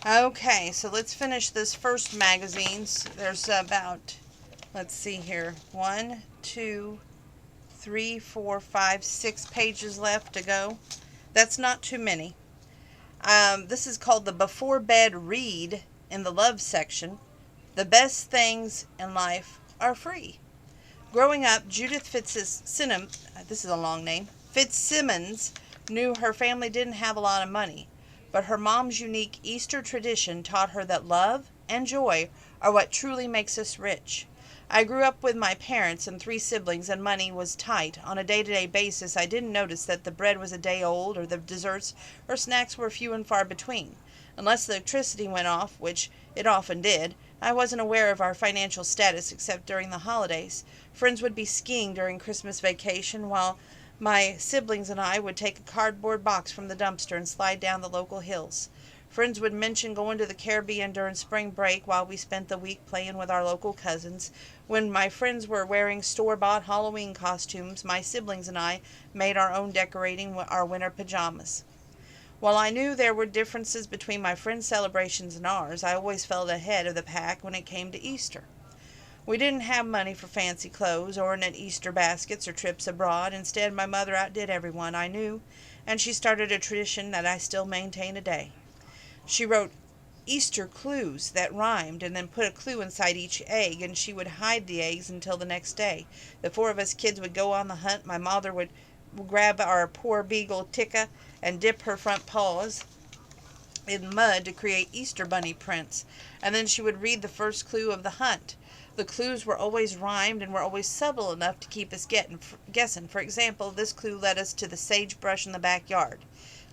Okay, so let's finish this first magazines. There's about, let's see here, 6 pages left to go. That's not too many. This is called the Before Bed Read in the Love section. The best things in life are free. Growing up, Judith this is a long name, Fitzsimmons knew her family didn't have a lot of money, but her mom's unique Easter tradition taught her that love and joy are what truly makes us rich. I grew up with my parents and 3 siblings, and money was tight. On a day-to-day basis, I didn't notice that the bread was a day old or the desserts or snacks were few and far between. Unless the electricity went off, which it often did, I wasn't aware of our financial status except during the holidays. Friends would be skiing during Christmas vacation, while my siblings and I would take a cardboard box from the dumpster and slide down the local hills. Friends would mention going to the Caribbean during spring break while we spent the week playing with our local cousins. When my friends were wearing store-bought Halloween costumes, my siblings and I made our own decorating our winter pajamas. While I knew there were differences between my friends' celebrations and ours, I always felt ahead of the pack when it came to Easter. We didn't have money for fancy clothes, ornate Easter baskets, or trips abroad. Instead, my mother outdid everyone I knew, and she started a tradition that I still maintain today. She wrote Easter clues that rhymed and then put a clue inside each egg, and she would hide the eggs until the next day. The 4 of us kids would go on the hunt. My mother would grab our poor beagle Tika and dip her front paws in mud to create Easter bunny prints, and then she would read the first clue of the hunt. The clues were always rhymed and were always subtle enough to keep us guessing. For example, this clue led us to the sagebrush in the backyard.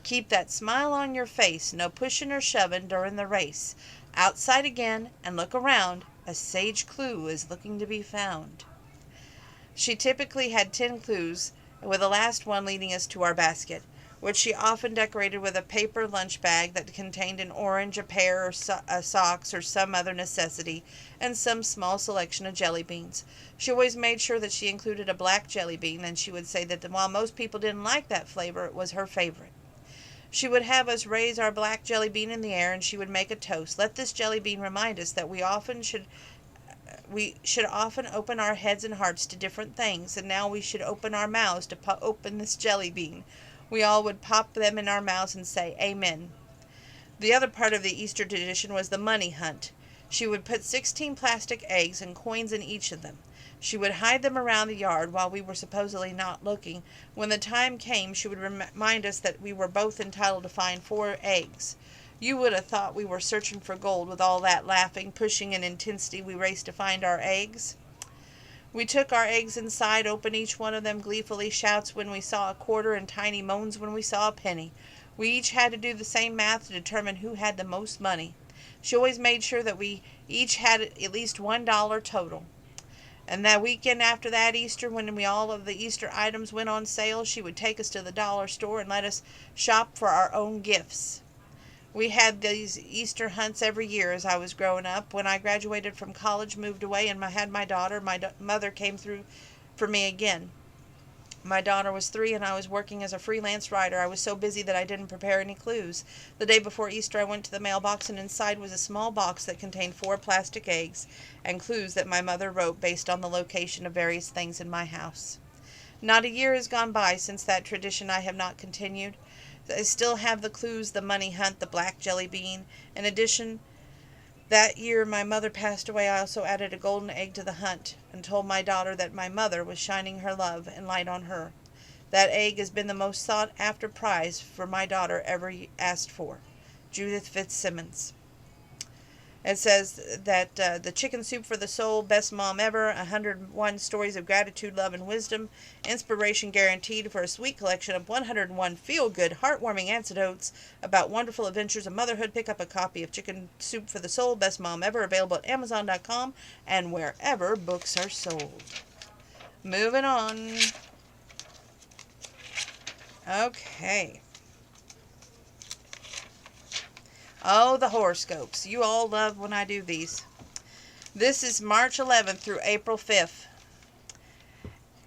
Keep that smile on your face, no pushing or shoving during the race. Outside again and look around, a sage clue is looking to be found. She typically had 10 clues, with the last one leading us to our basket, which she often decorated with a paper lunch bag that contained an orange, a pear, or socks, or some other necessity, and some small selection of jelly beans. She always made sure that she included a black jelly bean, and she would say that while most people didn't like that flavor, it was her favorite. She would have us raise our black jelly bean in the air, and she would make a toast. Let this jelly bean remind us that we should often open our heads and hearts to different things, and now we should open our mouths to open this jelly bean. We all would pop them in our mouths and say, Amen. The other part of the Easter tradition was the money hunt. She would put 16 plastic eggs and coins in each of them. She would hide them around the yard while we were supposedly not looking. When the time came, she would remind us that we were both entitled to find 4 eggs. You would have thought we were searching for gold with all that laughing, pushing, and intensity we raced to find our eggs. We took our eggs inside, opened each one of them gleefully, shouts when we saw a quarter and tiny moans when we saw a penny. We each had to do the same math to determine who had the most money. She always made sure that we each had at least $1 total. And that weekend after that Easter, when all of the Easter items went on sale, she would take us to the dollar store and let us shop for our own gifts. We had these Easter hunts every year as I was growing up. When I graduated from college, moved away, and had my daughter, my mother came through for me again. My daughter was 3 and I was working as a freelance writer. I was so busy that I didn't prepare any clues. The day before Easter I went to the mailbox, and inside was a small box that contained 4 plastic eggs and clues that my mother wrote based on the location of various things in my house. Not a year has gone by since that tradition I have not continued. I still have the clues, the money hunt, the black jelly bean. In addition, that year my mother passed away, I also added a golden egg to the hunt and told my daughter that my mother was shining her love and light on her. That egg has been the most sought-after prize for my daughter ever asked for. Judith Fitzsimmons. It says that the Chicken Soup for the Soul, Best Mom Ever, 101 Stories of Gratitude, Love, and Wisdom, inspiration guaranteed for a sweet collection of 101 feel-good, heartwarming anecdotes about wonderful adventures of motherhood. Pick up a copy of Chicken Soup for the Soul, Best Mom Ever, available at Amazon.com and wherever books are sold. Moving on. Okay. Oh, the horoscopes. You all love when I do these. This is March 11th through April 5th.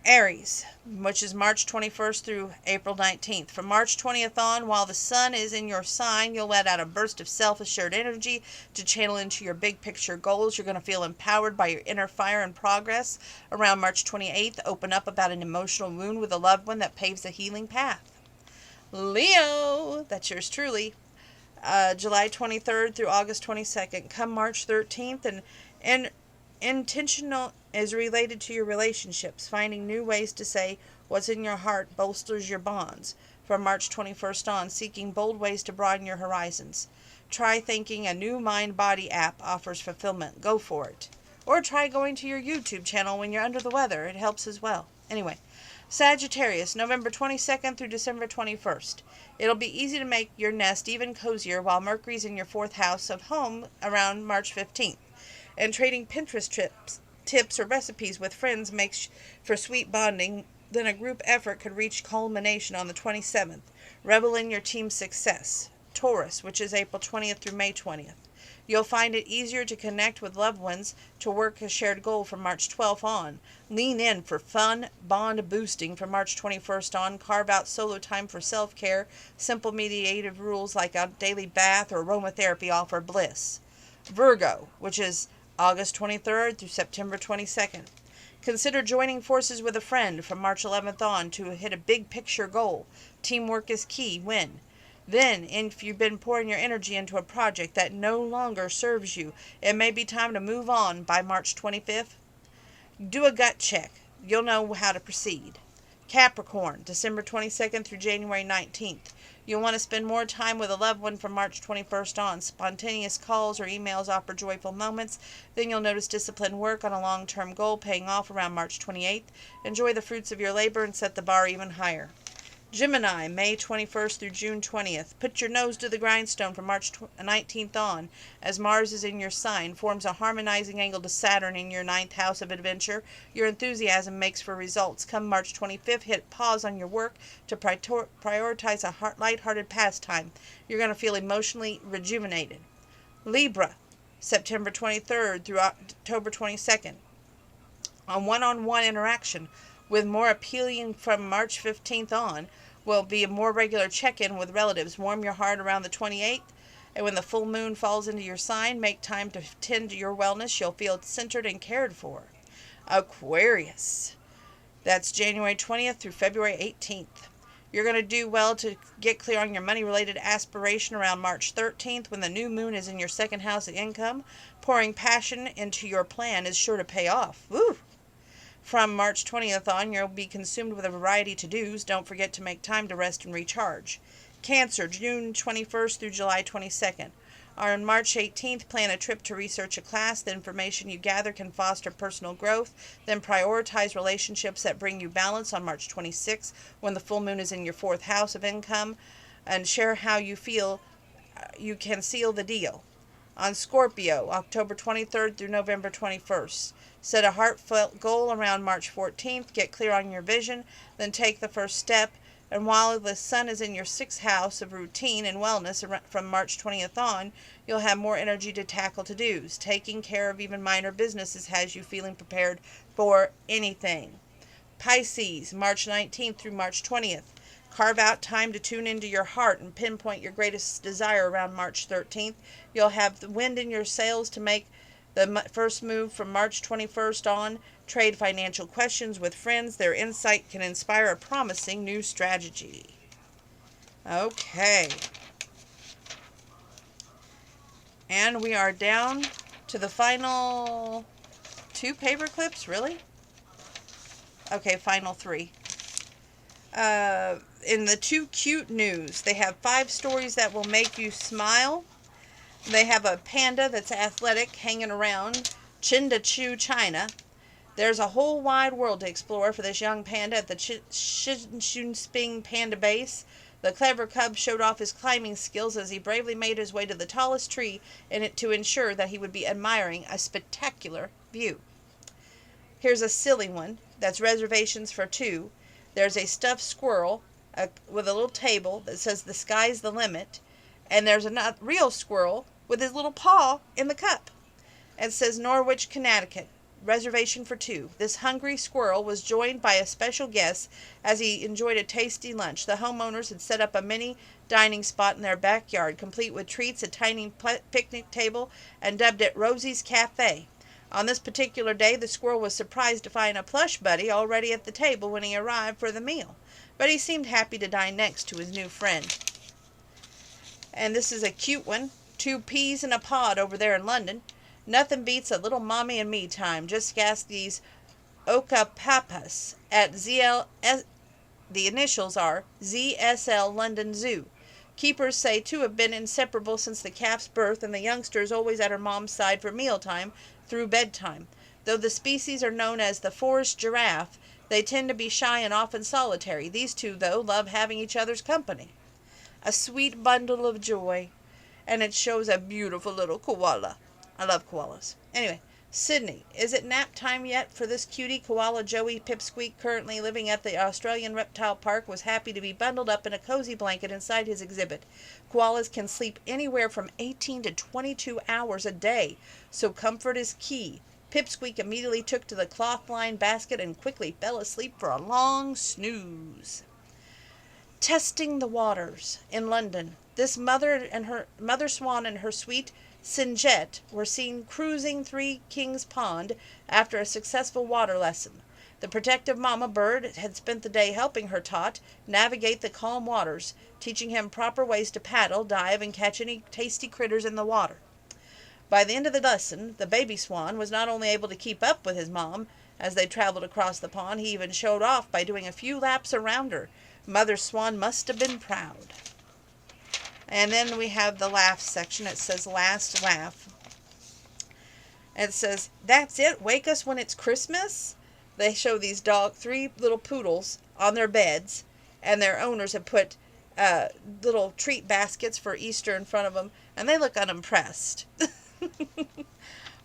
Aries. which is March 21st through April 19th. From March 20th on, while the sun is in your sign, you'll let out a burst of self-assured energy to channel into your big picture goals. You're going to feel empowered by your inner fire and progress. Around March 28th, open up about an emotional wound with a loved one that paves a healing path. Leo, that's yours truly. July 23rd through August 22nd. Come March 13th, and intentional is related to your relationships. Finding new ways to say what's in your heart bolsters your bonds. From March 21st on, seeking bold ways to broaden your horizons. Try thinking a new mind-body app offers fulfillment. Go for it. Or try going to your YouTube channel when you're under the weather. It helps as well. Anyway, Sagittarius, November 22nd through December 21st. It'll be easy to make your nest even cozier while Mercury's in your fourth house of home around March 15th. And trading Pinterest tips or recipes with friends makes for sweet bonding. Then a group effort could reach culmination on the 27th. Revel in your team's success. Taurus, which is April 20th through May 20th. You'll find it easier to connect with loved ones to work a shared goal from March 12th on. Lean in for fun, bond boosting from March 21st on. Carve out solo time for self-care. Simple mediative rules like a daily bath or aromatherapy offer bliss. Virgo, which is August 23rd through September 22nd. Consider joining forces with a friend from March 11th on to hit a big picture goal. Teamwork is key. Win. Then, if you've been pouring your energy into a project that no longer serves you, it may be time to move on by March 25th. Do a gut check. You'll know how to proceed. Capricorn, December 22nd through January 19th. You'll want to spend more time with a loved one from March 21st on. Spontaneous calls or emails offer joyful moments. Then you'll notice disciplined work on a long-term goal paying off around March 28th. Enjoy the fruits of your labor and set the bar even higher. Gemini, May 21st through June 20th. Put your nose to the grindstone from March 19th on, as Mars is in your sign, forms a harmonizing angle to Saturn in your ninth house of adventure. Your enthusiasm makes for results. Come March 25th, hit pause on your work to prioritize a lighthearted pastime. You're going to feel emotionally rejuvenated. Libra, September 23rd through October 22nd. A one-on-one interaction with more appealing from March 15th on will be a more regular check-in with relatives. Warm your heart around the 28th, and when the full moon falls into your sign, make time to tend to your wellness. You'll feel centered and cared for. Aquarius, that's January 20th through February 18th. You're going to do well to get clear on your money-related aspiration around March 13th when the new moon is in your second house of income. Pouring passion into your plan is sure to pay off. Woo! From March 20th on, you'll be consumed with a variety of to-dos. Don't forget to make time to rest and recharge. Cancer, June 21st through July 22nd. On March 18th, plan a trip to research a class. The information you gather can foster personal growth. Then prioritize relationships that bring you balance on March 26th, when the full moon is in your fourth house of income, and share how you feel you can seal the deal. On Scorpio, October 23rd through November 21st. Set a heartfelt goal around March 14th. Get clear on your vision. Then take the first step. And while the sun is in your sixth house of routine and wellness from March 20th on, you'll have more energy to tackle to-dos. Taking care of even minor businesses has you feeling prepared for anything. Pisces, March 19th through March 20th. Carve out time to tune into your heart and pinpoint your greatest desire around March 13th. You'll have the wind in your sails to make the first move from March 21st on. Trade financial questions with friends. Their insight can inspire a promising new strategy. Okay. And we are down to the final 2 paper clips, really? Okay, final 3. In the 2 cute news, they have 5 stories that will make you smile. They have a panda that's athletic hanging around Chindachu, China. There's a whole wide world to explore for this young panda at the Shinshunsping Panda Base. The clever cub showed off his climbing skills as he bravely made his way to the tallest tree to ensure that he would be admiring a spectacular view. Here's a silly one. That's reservations for 2. There's a stuffed squirrel with a little table that says the sky's the limit. And there's a real squirrel with his little paw in the cup. It says Norwich, Connecticut. reservation for two. This hungry squirrel was joined by a special guest as he enjoyed a tasty lunch. The homeowners had set up a mini dining spot in their backyard, complete with treats, a tiny picnic table, and dubbed it Rosie's Cafe. On this particular day, the squirrel was surprised to find a plush buddy already at the table when he arrived for the meal, but he seemed happy to dine next to his new friend. And this is a cute one. 2 peas in a pod over there in London. Nothing beats a little mommy and me time. Just ask these Okapapas at ZL. The initials are ZSL London Zoo. Keepers say 2 have been inseparable since the calf's birth, and the youngster is always at her mom's side for mealtime through bedtime. Though the species are known as the forest giraffe, they tend to be shy and often solitary. These 2, though, love having each other's company. A sweet bundle of joy. And it shows a beautiful little koala. I love koalas. Anyway, Sydney. Is it nap time yet for this cutie? Koala Joey Pipsqueak, currently living at the Australian Reptile Park, was happy to be bundled up in a cozy blanket inside his exhibit. Koalas can sleep anywhere from 18 to 22 hours a day, so comfort is key. Pipsqueak immediately took to the cloth-lined basket and quickly fell asleep for a long snooze. Testing the waters in London. This mother swan and her sweet Sinjette were seen cruising Three Kings Pond after a successful water lesson. The protective mama bird had spent the day helping her tot navigate the calm waters, teaching him proper ways to paddle, dive, and catch any tasty critters in the water. By the end of the lesson, the baby swan was not only able to keep up with his mom as they traveled across the pond, he even showed off by doing a few laps around her. Mother swan must have been proud. And then we have the laugh section. It says last laugh. It says, that's it, wake us when it's Christmas. They show these 3 little poodles on their beds, and their owners have put little treat baskets for Easter in front of them, and they look unimpressed.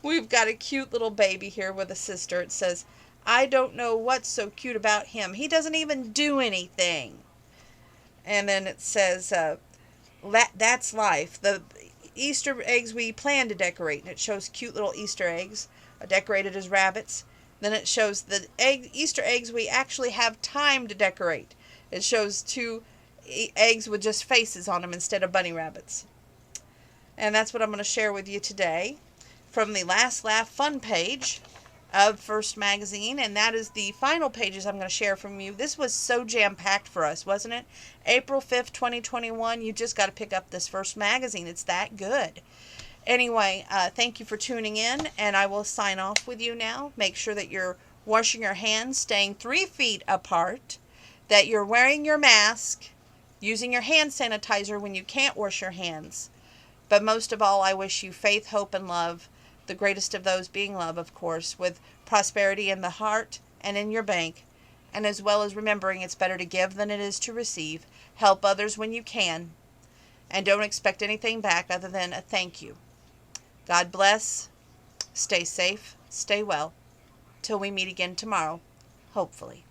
We've got a cute little baby here with a sister. It says, I don't know what's so cute about him. He doesn't even do anything. And then it says, that's life. The Easter eggs we plan to decorate. And it shows cute little Easter eggs decorated as rabbits. Then it shows the Easter eggs we actually have time to decorate. It shows 2 eggs with just faces on them instead of bunny rabbits. And that's what I'm going to share with you today from the Last Laugh Fun page of First Magazine, and that is the final pages I'm going to share from you. This was so jam-packed for us, wasn't it? April 5th, 2021. You just got to pick up this First Magazine. It's that good. Anyway, thank you for tuning in, and I will sign off with you now. Make sure that you're washing your hands, staying 3 feet apart, that you're wearing your mask, using your hand sanitizer when you can't wash your hands. But most of all, I wish you faith, hope, and love, the greatest of those being love, of course, with prosperity in the heart and in your bank, and as well as remembering it's better to give than it is to receive. Help others when you can, and don't expect anything back other than a thank you. God bless. Stay safe. Stay well. Till we meet again tomorrow, hopefully.